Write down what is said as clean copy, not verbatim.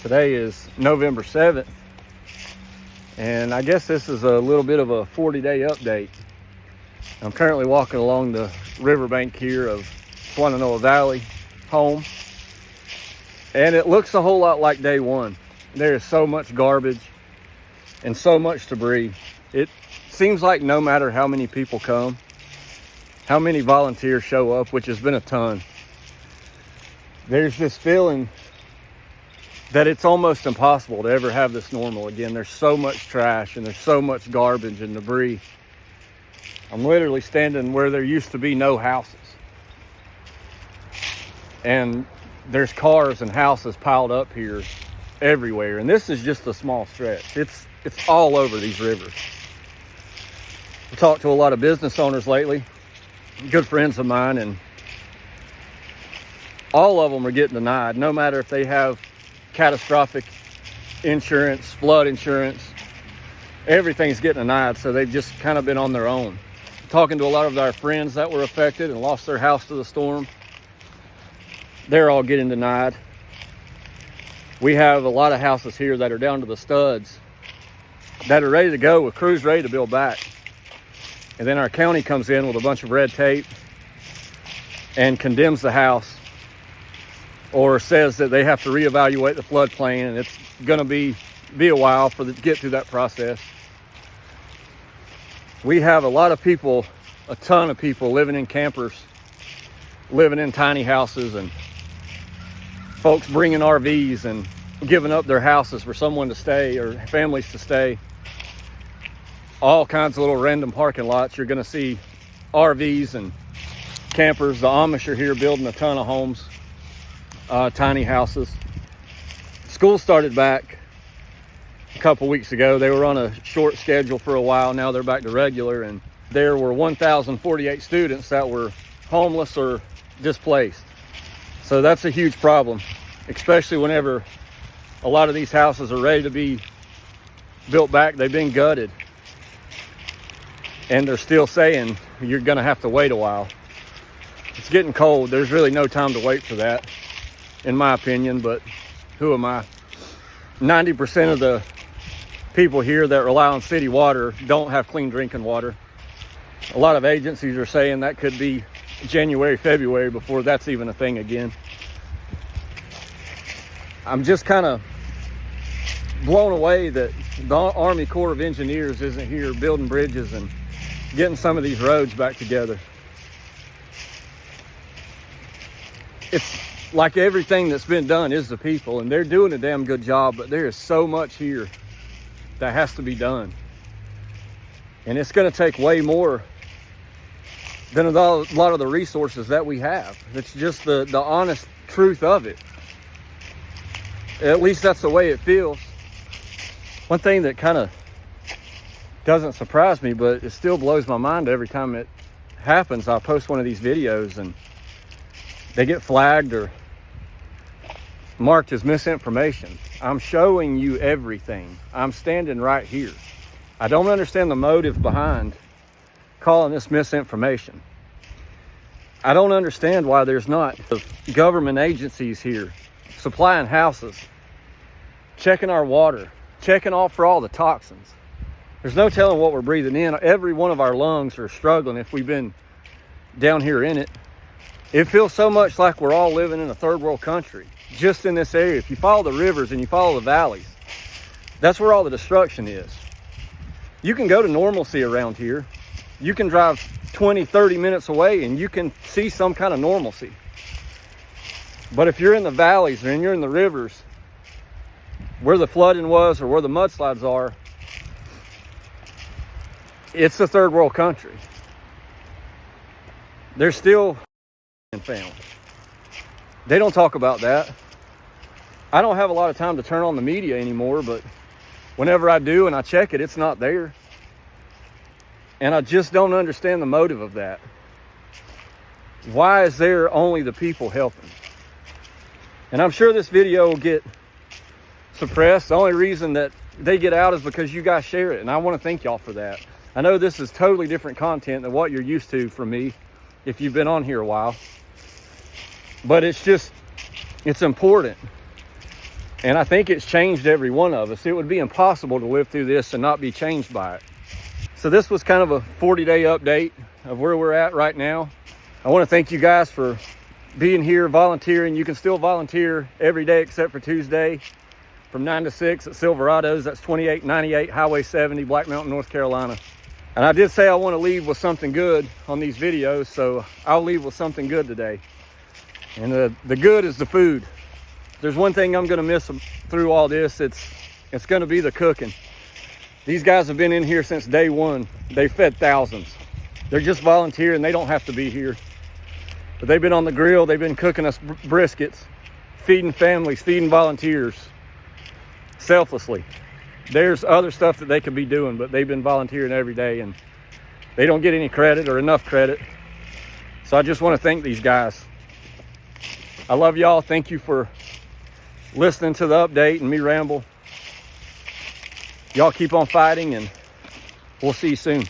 Today is November 7th, and I guess this is a little bit of a 40-day update. I'm currently walking along the riverbank here of Swannanoa Valley home, and it looks a whole lot like day one. There is so much garbage and so much debris. It seems like no matter how many people come, how many volunteers show up, which has been a ton, there's this feeling that it's almost impossible to ever have this normal again. There's so much trash and there's so much garbage and debris. I'm literally standing where there used to be no houses. And there's cars and houses piled up here everywhere. And this is just a small stretch. It's all over these rivers. I talked to a lot of business owners lately, good friends of mine, and all of them are getting denied, no matter if they have catastrophic insurance, flood insurance. Everything's getting denied, so they've just kind of been on their own. Talking to a lot of our friends that were affected and lost their house to the storm, they're all getting denied. We have a lot of houses here that are down to the studs that are ready to go, with crews ready to build back. And then our county comes in with a bunch of red tape and condemns the house, or says that they have to reevaluate the floodplain, and it's going to be a while for to get through that process. We have a lot of people, a ton of people living in campers, living in tiny houses, and folks bringing RVs and giving up their houses for someone to stay or families to stay. All kinds of little random parking lots. You're going to see RVs and campers. The Amish are here building a ton of homes. Tiny houses. School started back a couple weeks ago. They were on a short schedule for a while. Now they're back to regular, and there were 1,048 students that were homeless or displaced. So that's a huge problem, especially whenever a lot of these houses are ready to be built back. They've been gutted, and they're still saying you're going to have to wait a while. It's getting cold. There's really no time to wait for that, in my opinion, but who am I? 90% of the people here that rely on city water don't have clean drinking water. A lot of agencies are saying that could be January, February before that's even a thing again. I'm just kind of blown away that the Army Corps of Engineers isn't here building bridges and getting some of these roads back together. It's like everything that's been done is the people, and they're doing a damn good job, but there is so much here that has to be done. And it's going to take way more than a lot of the resources that we have. It's just the honest truth of it. At least that's the way it feels. One thing that kind of doesn't surprise me, but it still blows my mind every time it happens. I post one of these videos and they get flagged or marked as misinformation. I'm showing you everything. I'm standing right here. I don't understand the motive behind calling this misinformation. I don't understand why there's not government agencies here supplying houses, checking our water, checking for all the toxins. There's no telling what we're breathing in. Every one of our lungs are struggling if we've been down here in it. It feels so much like we're all living in a third world country, just in this area. If you follow the rivers and you follow the valleys, that's where all the destruction is. You can go to normalcy around here. You can drive 20, 30 minutes away and you can see some kind of normalcy. But if you're in the valleys and you're in the rivers, where the flooding was or where the mudslides are, it's a third world country. There's still found. They don't talk about that. I don't have a lot of time to turn on the media anymore, but whenever I do and I check it, it's not there. And I just don't understand the motive of that. Why is there only the people helping? And I'm sure this video will get suppressed. The only reason that they get out is because you guys share it, and I want to thank y'all for that. I know this is totally different content than what you're used to from me if you've been on here a while. But it's important And I think it's changed every one of us. It would be impossible to live through this and not be changed by it. So this was kind of a 40-day update of where we're at right now. I want to thank you guys for being here, volunteering. You can still volunteer every day except for Tuesday from 9 to 6 at Silverado's. That's 2898 Highway 70, Black Mountain, North Carolina. And I did say I want to leave with something good on these videos, so I'll leave with something good today. And the good is the food. There's one thing I'm going to miss through all this. It's going to be the cooking. These guys have been in here since day one. They fed thousands. They're just volunteering. They don't have to be here. But they've been on the grill. They've been cooking us briskets, feeding families, feeding volunteers selflessly. There's other stuff that they could be doing, but they've been volunteering every day, and they don't get any credit or enough credit. So I just want to thank these guys. I love y'all. Thank you for listening to the update and me ramble. Y'all keep on fighting, and we'll see you soon.